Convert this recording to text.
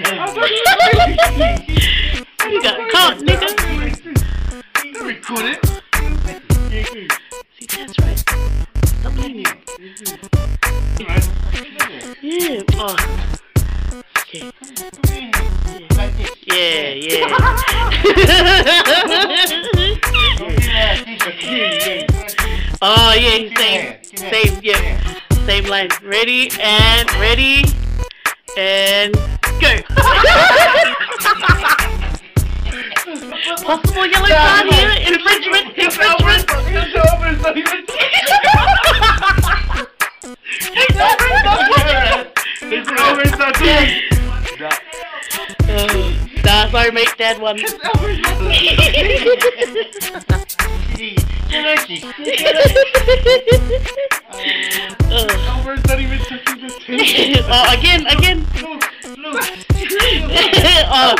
You got caught, nigga. Record it. See, that's right. Stop playing it. Yeah. Oh. Okay. Yeah. Oh yeah, same line. Ready and go. Possible yellow card here. Infringement. It's over. It's not even. It's not done. Nah, sorry mate, Dad won. It's not even touching the table. Oh, again. Look. Oh.